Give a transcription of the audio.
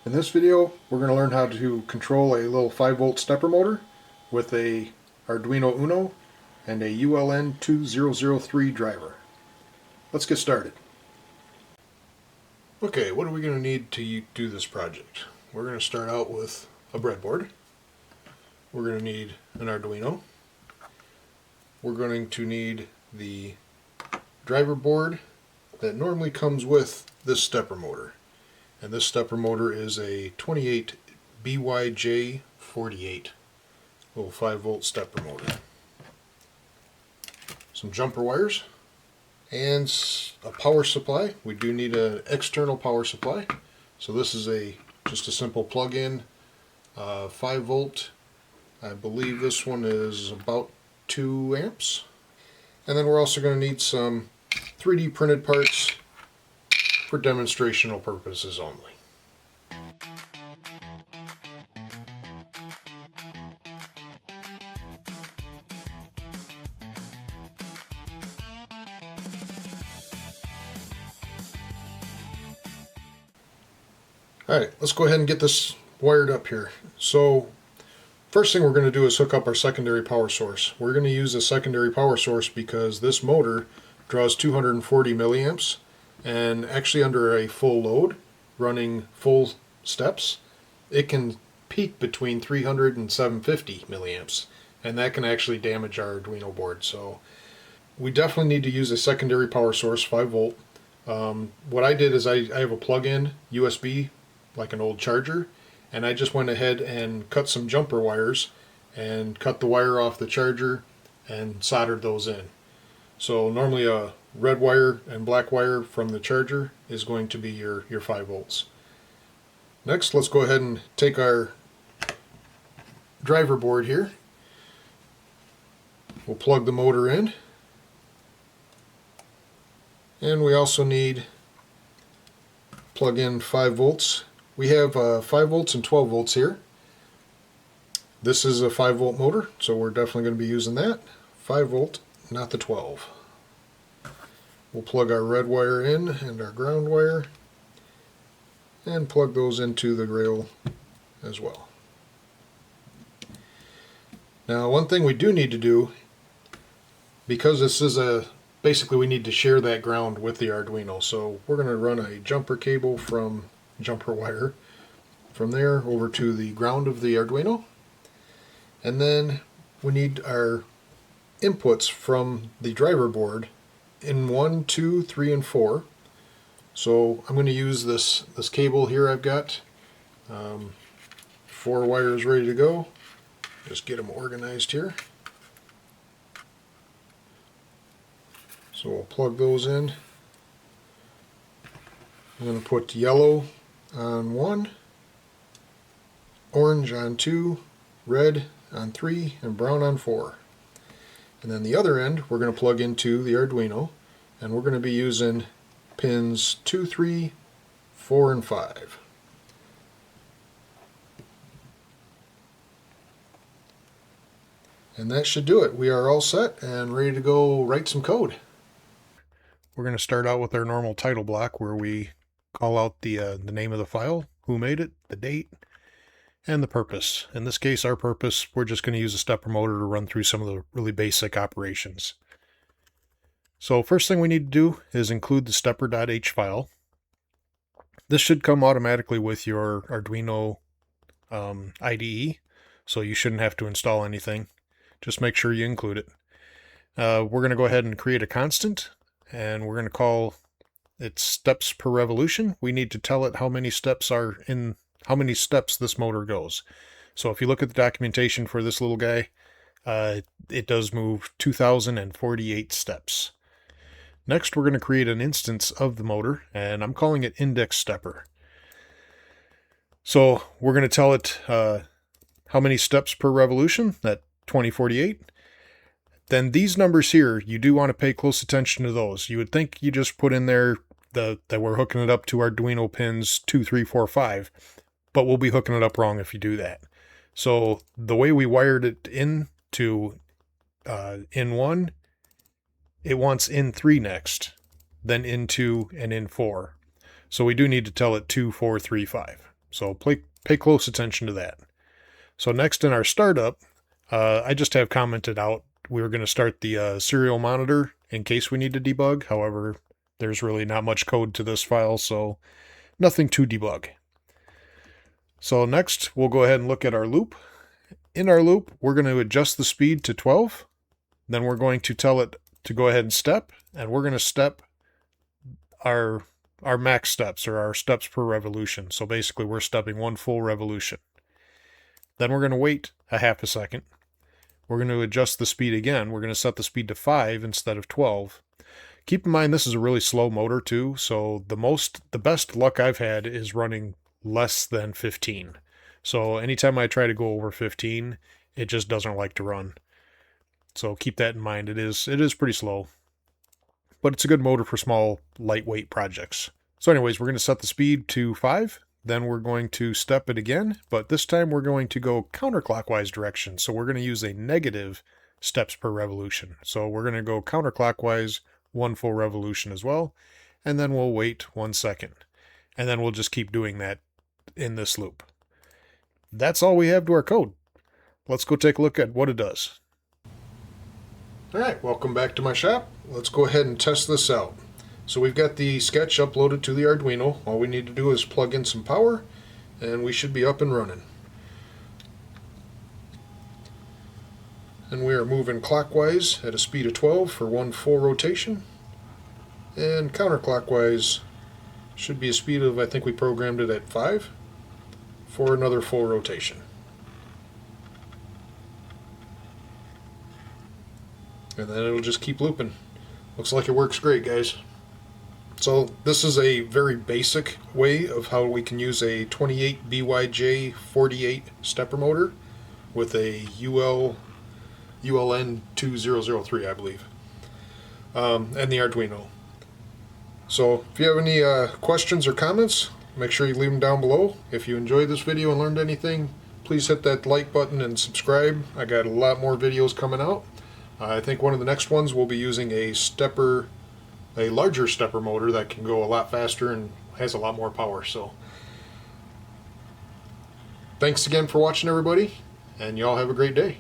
In this video, we're going to learn how to control a little 5-volt stepper motor with a Arduino Uno and a ULN2003 driver. Let's get started. Okay, what are we going to need to do this project? We're going to start out with a breadboard. We're going to need an Arduino. We're going to need the driver board that normally comes with this stepper motor. And this stepper motor is a 28 BYJ48 little 5-volt stepper motor. Some jumper wires and a power supply. We do need an external power supply. So this is just a simple plug-in 5-volt. I believe this one is about 2 amps. And then we're also going to need some 3D printed parts for demonstrational purposes only. Alright, let's go ahead and get this wired up here. So first thing we're going to do is hook up our secondary power source. We're going to use a secondary power source because this motor draws 240 milliamps. And actually under a full load, running full steps, it can peak between 300 and 750 milliamps. And that can actually damage our Arduino board. So we definitely need to use a secondary power source, 5-volt. What I did is I have a plug-in USB, like an old charger. And I just went ahead and cut some jumper wires and cut the wire off the charger and soldered those in. So normally a red wire and black wire from the charger is going to be your 5 volts. Next, let's go ahead and take our driver board here. We'll plug the motor in. And we also need plug in 5 volts. We have 5 volts and 12 volts here. This is a 5-volt motor, so we're definitely going to be using that. 5-volt, not the 12. We'll plug our red wire in and our ground wire and plug those into the rail as well. Now, one thing we do need to do, because this is basically we need to share that ground with the Arduino, so we're going to run a jumper cable from jumper wire from there over to the ground of the Arduino, and then we need our inputs from the driver board in 1, 2, 3, and 4. So I'm going to use this cable here I've got. 4 wires ready to go. Just get them organized here. So we'll plug those in. I'm going to put yellow on 1, orange on 2, red on 3, and brown on 4. And then the other end we're going to plug into the Arduino, and we're going to be using pins 2, 3, 4, and 5. And that should do it. We are all set and ready to go write some code. We're going to start out with our normal title block where we call out the name of the file, who made it, the date, and the purpose. In this case, our purpose, we're just going to use a stepper motor to run through some of the really basic operations. So first thing we need to do is include the stepper.h file. This should come automatically with your Arduino IDE, so you shouldn't have to install anything. Just make sure you include it. We're going to go ahead and create a constant, and we're going to call it steps per revolution. We need to tell it how many steps this motor goes. So if you look at the documentation for this little guy, it does move 2,048 steps. Next, we're going to create an instance of the motor, and I'm calling it index stepper. So we're going to tell it how many steps per revolution, that 2048. Then these numbers here, you do want to pay close attention to those. You would think you just put in there that we're hooking it up to Arduino pins 2, 3, 4, 5, but we'll be hooking it up wrong if you do that. So the way we wired it into in 1, it wants in 3 next, then in 2, and in 4. So we do need to tell it 2, 4, 3, 5. So pay close attention to that. So next in our startup, I just have commented out we were going to start the serial monitor in case we need to debug. However, there's really not much code to this file, so nothing to debug. So next, we'll go ahead and look at our loop. In our loop, we're going to adjust the speed to 12. Then we're going to tell it to go ahead and step, and we're going to step our max steps, or our steps per revolution. So basically, we're stepping 1 full revolution. Then we're going to wait a half a second. We're going to adjust the speed again. We're going to set the speed to 5 instead of 12. Keep in mind this is a really slow motor too, so the best luck I've had is running less than 15. So anytime I try to go over 15, it just doesn't like to run. So keep that in mind. It is pretty slow, but it's a good motor for small, lightweight projects. So anyways, we're going to set the speed to 5. Then we're going to step it again, but this time we're going to go counterclockwise direction. So we're going to use a negative steps per revolution. So we're going to go counterclockwise 1 full revolution as well, and then we'll wait 1 second. And then we'll just keep doing that in this loop. That's all we have to our code. Let's go take a look at what it does. All right, welcome back to my shop. Let's go ahead and test this out. So we've got the sketch uploaded to the Arduino. All we need to do is plug in some power and we should be up and running. And we are moving clockwise at a speed of 12 for 1 full rotation. And counterclockwise should be a speed of, I think we programmed it at 5 for another full rotation. And then it'll just keep looping. Looks like it works great, guys. So this is a very basic way of how we can use a 28 BYJ48 stepper motor with a ULN2003, I believe, and the Arduino. So if you have any questions or comments, make sure you leave them down below. If you enjoyed this video and learned anything, please hit that like button and subscribe. I got a lot more videos coming out. I think one of the next ones will be using a larger stepper motor that can go a lot faster and has a lot more power. So thanks again for watching, everybody, and y'all have a great day.